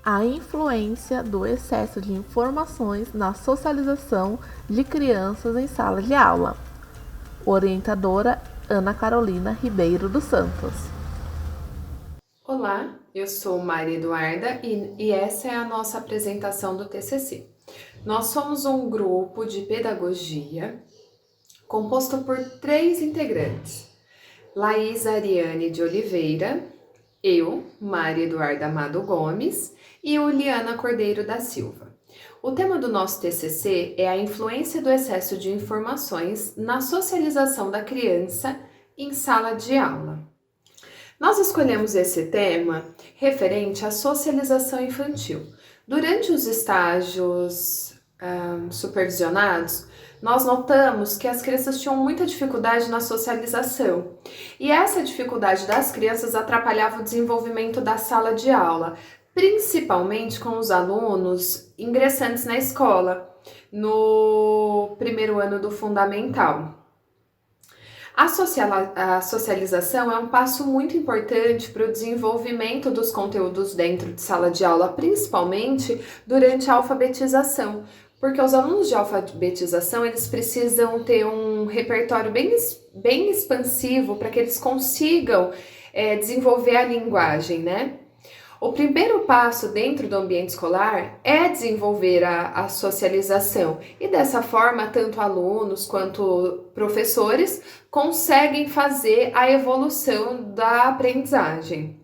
A influência do excesso de informações na socialização de crianças em sala de aula. Orientadora Ana Carolina Ribeiro dos Santos. Olá, eu sou Maria Eduarda e essa é a nossa apresentação do TCC. Nós somos um grupo de pedagogia composto por 3 integrantes: Laís Ariane de Oliveira, eu, Maria Eduarda Amado Gomes e Uliana Cordeiro da Silva. O tema do nosso TCC é a influência do excesso de informações na socialização da criança em sala de aula. Nós escolhemos esse tema referente à socialização infantil. Durante os estágios supervisionados, nós notamos que as crianças tinham muita dificuldade na socialização. E essa dificuldade das crianças atrapalhava o desenvolvimento da sala de aula, principalmente com os alunos ingressantes na escola, no primeiro ano do fundamental. A socialização é um passo muito importante para o desenvolvimento dos conteúdos dentro de sala de aula, principalmente durante a alfabetização, porque os alunos de alfabetização eles precisam ter um repertório bem expansivo para que eles consigam desenvolver a linguagem, né? O primeiro passo dentro do ambiente escolar é desenvolver a socialização e dessa forma tanto alunos quanto professores conseguem fazer a evolução da aprendizagem.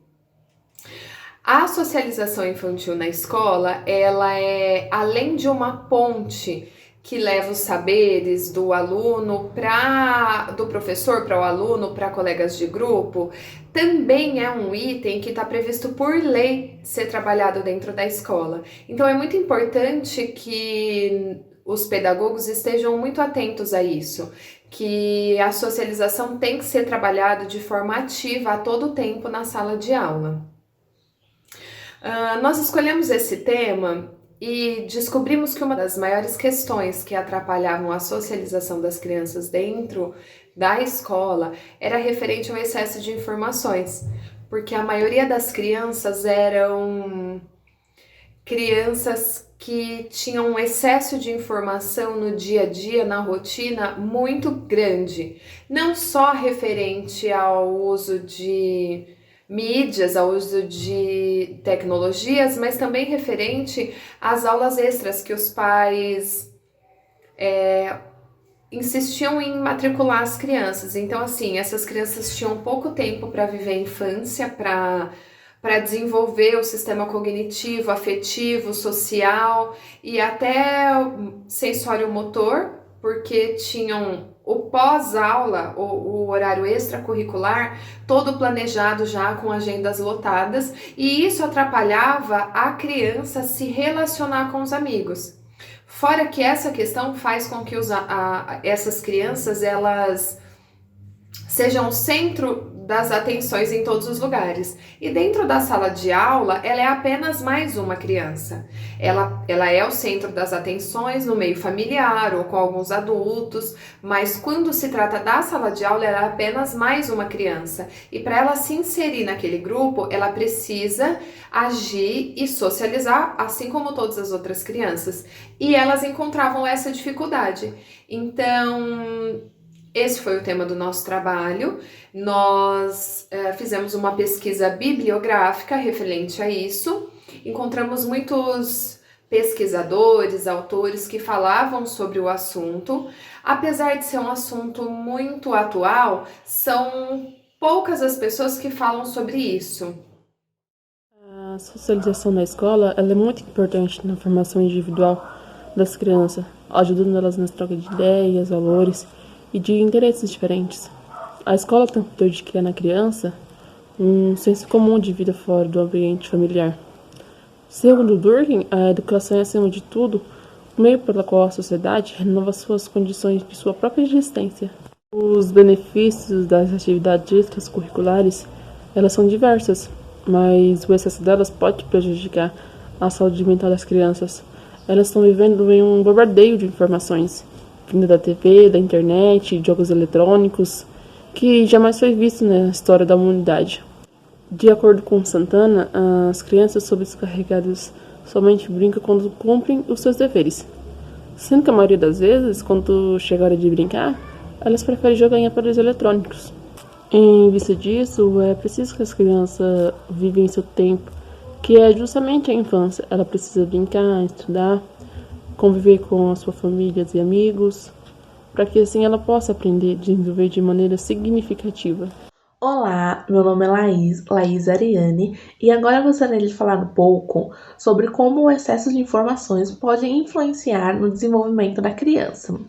A socialização infantil na escola, ela é além de uma ponte que leva os saberes do aluno do professor para o aluno, para colegas de grupo, também é um item que está previsto por lei ser trabalhado dentro da escola. Então é muito importante que os pedagogos estejam muito atentos a isso, que a socialização tem que ser trabalhada de forma ativa a todo tempo na sala de aula. Nós escolhemos esse tema e descobrimos que uma das maiores questões que atrapalhavam a socialização das crianças dentro da escola era referente ao excesso de informações, porque a maioria das crianças eram crianças que tinham um excesso de informação no dia a dia, na rotina, muito grande, não só referente ao uso de mídias, ao uso de tecnologias, mas também referente às aulas extras que os pais insistiam em matricular as crianças. Então, assim, essas crianças tinham pouco tempo para viver a infância, para desenvolver o sistema cognitivo, afetivo, social e até sensório-motor, porque tinham o pós-aula, o horário extracurricular, todo planejado já com agendas lotadas, e isso atrapalhava a criança se relacionar com os amigos. Fora que essa questão faz com que essas crianças elas sejam o centro das atenções em todos os lugares. E dentro da sala de aula, ela é apenas mais uma criança. Ela é o centro das atenções no meio familiar ou com alguns adultos, mas quando se trata da sala de aula, ela é apenas mais uma criança. E para ela se inserir naquele grupo, ela precisa agir e socializar, assim como todas as outras crianças. E elas encontravam essa dificuldade. Então, esse foi o tema do nosso trabalho. Nós fizemos uma pesquisa bibliográfica referente a isso. Encontramos muitos pesquisadores, autores que falavam sobre o assunto. Apesar de ser um assunto muito atual, são poucas as pessoas que falam sobre isso. A socialização na escola ela é muito importante na formação individual das crianças, ajudando elas nas trocas de ideias, valores e de interesses diferentes. A escola tem o poder de criar na criança um senso comum de vida fora do ambiente familiar. Segundo Durkheim, a educação é, acima de tudo, o meio pelo qual a sociedade renova suas condições de sua própria existência. Os benefícios das atividades extracurriculares, elas são diversas, mas o excesso delas pode prejudicar a saúde mental das crianças. Elas estão vivendo em um bombardeio de informações, vindo da TV, da internet, de jogos eletrônicos, que jamais foi visto na história da humanidade. De acordo com Santana, as crianças sobrecarregadas somente brincam quando cumprem os seus deveres, sendo que a maioria das vezes, quando chega a hora de brincar, elas preferem jogar em aparelhos eletrônicos. Em vista disso, é preciso que as crianças vivem seu tempo, que é justamente a infância. Ela precisa brincar, estudar, conviver com a sua família e amigos, para que assim ela possa aprender e desenvolver de maneira significativa. Olá, meu nome é Laís Ariane, e agora eu gostaria de falar um pouco sobre como o excesso de informações pode influenciar no desenvolvimento da criança.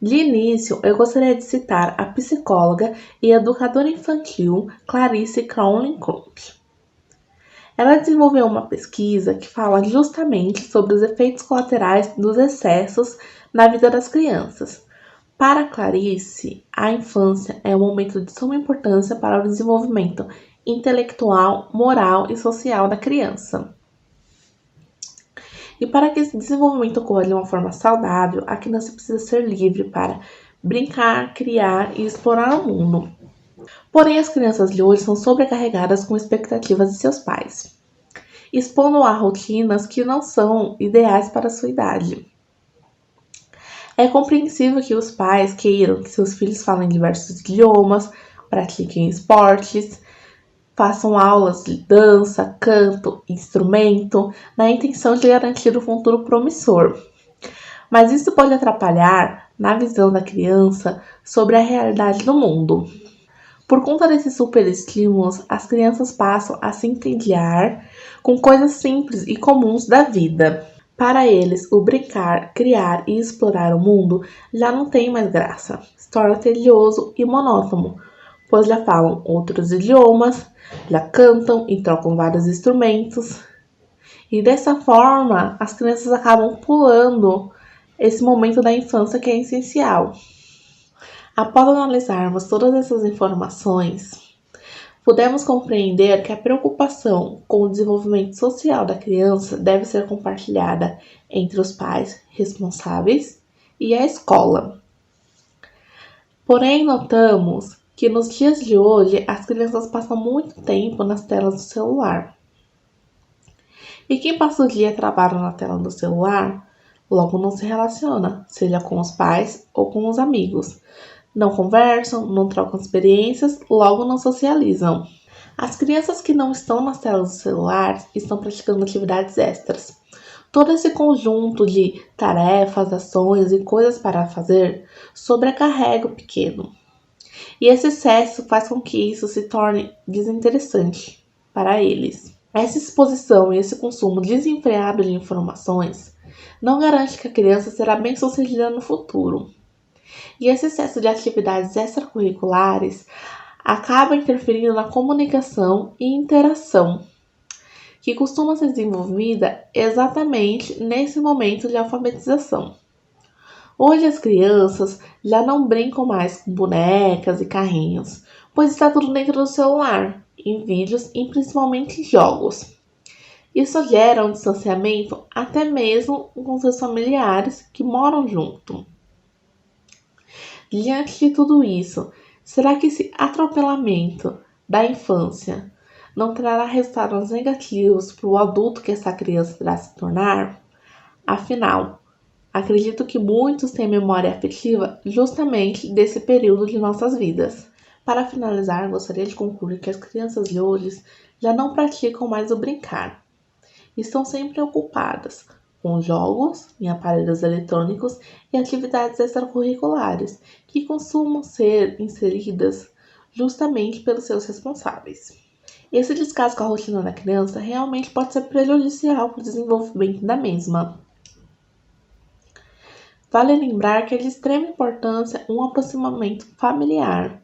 De início, eu gostaria de citar a psicóloga e educadora infantil Clarice Crowley-Clump. Ela desenvolveu uma pesquisa que fala justamente sobre os efeitos colaterais dos excessos na vida das crianças. Para Clarice, a infância é um momento de suma importância para o desenvolvimento intelectual, moral e social da criança. E para que esse desenvolvimento ocorra de uma forma saudável, a criança precisa ser livre para brincar, criar e explorar o mundo. Porém, as crianças de hoje são sobrecarregadas com expectativas de seus pais, expondo a rotinas que não são ideais para a sua idade. É compreensível que os pais queiram que seus filhos falem diversos idiomas, pratiquem esportes, façam aulas de dança, canto, instrumento, na intenção de garantir um futuro promissor. Mas isso pode atrapalhar na visão da criança sobre a realidade do mundo. Por conta desses superestímulos, as crianças passam a se entediar com coisas simples e comuns da vida. Para eles, o brincar, criar e explorar o mundo já não tem mais graça, se torna tedioso e monótono, pois já falam outros idiomas, já cantam e trocam vários instrumentos. E dessa forma, as crianças acabam pulando esse momento da infância que é essencial. Após analisarmos todas essas informações, podemos compreender que a preocupação com o desenvolvimento social da criança deve ser compartilhada entre os pais responsáveis e a escola. Porém, notamos que nos dias de hoje as crianças passam muito tempo nas telas do celular. E quem passa o dia trabalhando na tela do celular, logo não se relaciona, seja com os pais ou com os amigos. Não conversam, não trocam experiências, logo não socializam. As crianças que não estão nas telas do celular estão praticando atividades extras. Todo esse conjunto de tarefas, ações e coisas para fazer sobrecarrega o pequeno. E esse excesso faz com que isso se torne desinteressante para eles. Essa exposição e esse consumo desenfreado de informações não garante que a criança será bem-sucedida no futuro. E esse excesso de atividades extracurriculares acaba interferindo na comunicação e interação, que costuma ser desenvolvida exatamente nesse momento de alfabetização. Hoje as crianças já não brincam mais com bonecas e carrinhos, pois está tudo dentro do celular, em vídeos e principalmente em jogos. Isso gera um distanciamento até mesmo com seus familiares que moram junto. Diante de tudo isso, será que esse atropelamento da infância não trará resultados negativos para o adulto que essa criança irá se tornar? Afinal, acredito que muitos têm memória afetiva justamente desse período de nossas vidas. Para finalizar, gostaria de concluir que as crianças de hoje já não praticam mais o brincar. Estão sempre ocupadas com jogos em aparelhos eletrônicos e atividades extracurriculares que costumam ser inseridas justamente pelos seus responsáveis. Esse descaso com a rotina da criança realmente pode ser prejudicial para o desenvolvimento da mesma. Vale lembrar que é de extrema importância um aproximamento familiar,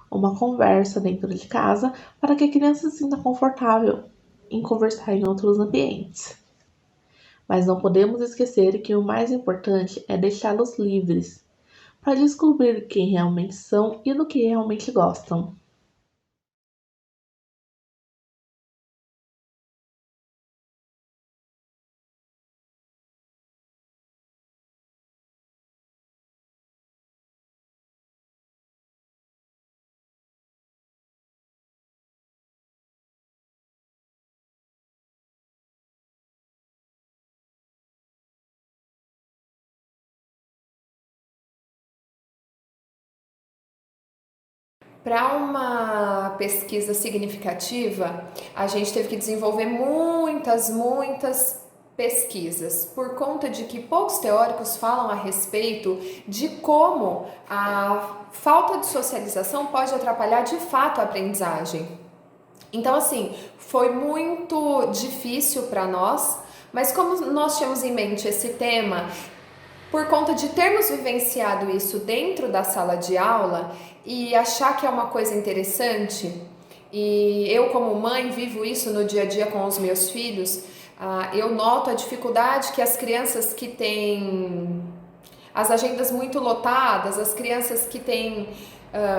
uma conversa dentro de casa para que a criança se sinta confortável em conversar em outros ambientes. Mas não podemos esquecer que o mais importante é deixá-los livres para descobrir quem realmente são e do que realmente gostam. Para uma pesquisa significativa, a gente teve que desenvolver muitas pesquisas, por conta de que poucos teóricos falam a respeito de como a falta de socialização pode atrapalhar de fato a aprendizagem. Então, assim, foi muito difícil para nós, mas como nós tínhamos em mente esse tema, por conta de termos vivenciado isso dentro da sala de aula e achar que é uma coisa interessante, e eu como mãe vivo isso no dia a dia com os meus filhos, eu noto a dificuldade que as crianças que têm as agendas muito lotadas, as crianças que têm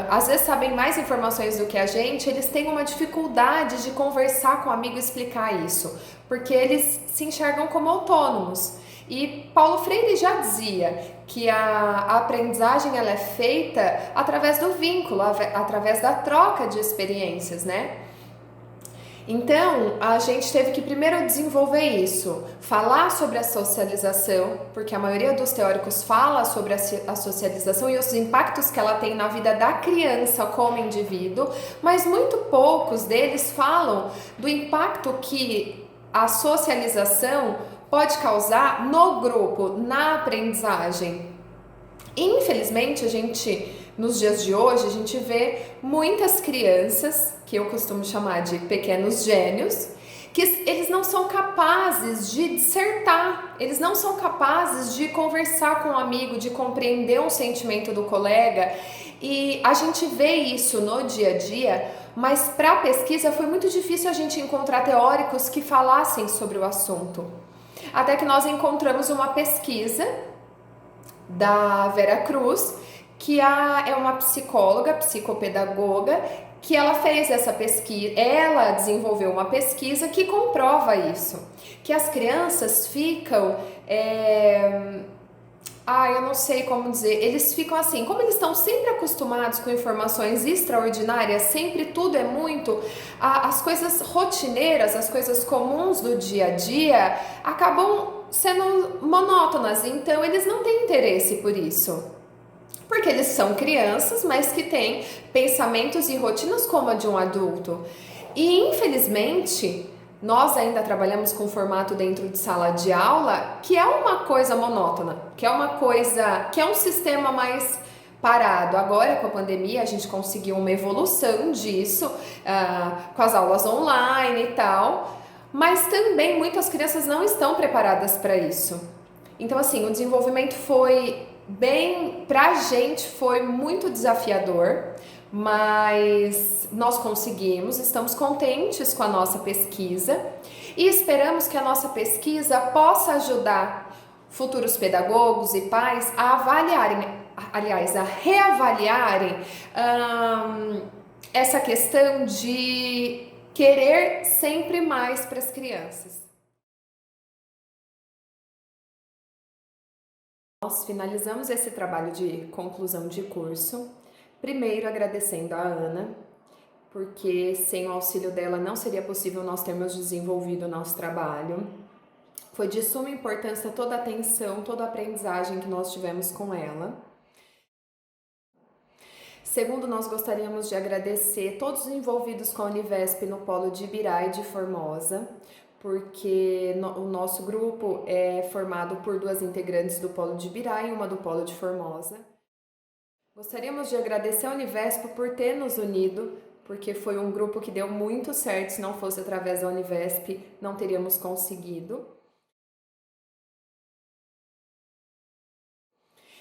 às vezes sabem mais informações do que a gente, eles têm uma dificuldade de conversar com o amigo e explicar isso, porque eles se enxergam como autônomos. E Paulo Freire já dizia que a aprendizagem ela é feita através do vínculo, através da troca de experiências, né? Então, a gente teve que primeiro desenvolver isso, falar sobre a socialização, porque a maioria dos teóricos fala sobre a socialização e os impactos que ela tem na vida da criança como indivíduo, mas muito poucos deles falam do impacto que a socialização pode causar no grupo, na aprendizagem. Infelizmente, nos dias de hoje, a gente vê muitas crianças, que eu costumo chamar de pequenos gênios, que eles não são capazes de dissertar, eles não são capazes de conversar com um amigo, de compreender um sentimento do colega, e a gente vê isso no dia a dia, mas para a pesquisa foi muito difícil a gente encontrar teóricos que falassem sobre o assunto. Até que nós encontramos uma pesquisa da Vera Cruz, que é uma psicóloga, psicopedagoga, que ela fez essa pesquisa, ela desenvolveu uma pesquisa que comprova isso, que as crianças ficam, eu não sei como dizer, eles ficam assim, como eles estão sempre acostumados com informações extraordinárias, sempre tudo é muito, as coisas rotineiras, as coisas comuns do dia a dia, acabam sendo monótonas, então eles não têm interesse por isso. Porque eles são crianças, mas que têm pensamentos e rotinas como a de um adulto. E, infelizmente, nós ainda trabalhamos com formato dentro de sala de aula, que é uma coisa monótona, que é um sistema mais parado. Agora, com a pandemia, a gente conseguiu uma evolução disso, com as aulas online e tal, mas também muitas crianças não estão preparadas para isso. Então, assim, o desenvolvimento pra gente foi muito desafiador, mas nós conseguimos, estamos contentes com a nossa pesquisa e esperamos que a nossa pesquisa possa ajudar futuros pedagogos e pais a avaliarem, aliás, a reavaliarem essa questão de querer sempre mais para as crianças. Nós finalizamos esse trabalho de conclusão de curso, primeiro agradecendo a Ana, porque sem o auxílio dela não seria possível nós termos desenvolvido o nosso trabalho. Foi de suma importância toda a atenção, toda a aprendizagem que nós tivemos com ela. Segundo, nós gostaríamos de agradecer todos os envolvidos com a Univesp no Polo de Ibirá e de Formosa, porque o nosso grupo é formado por 2 integrantes do Polo de Ibirá e uma do Polo de Formosa. Gostaríamos de agradecer a Univesp por ter nos unido, porque foi um grupo que deu muito certo, se não fosse através da Univesp, não teríamos conseguido.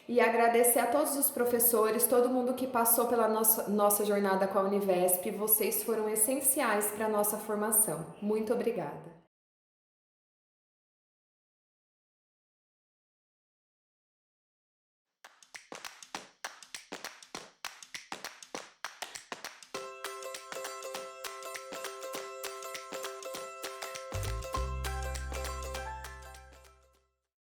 E agradecer a todos os professores, todo mundo que passou pela nossa jornada com a Univesp, vocês foram essenciais para a nossa formação. Muito obrigada!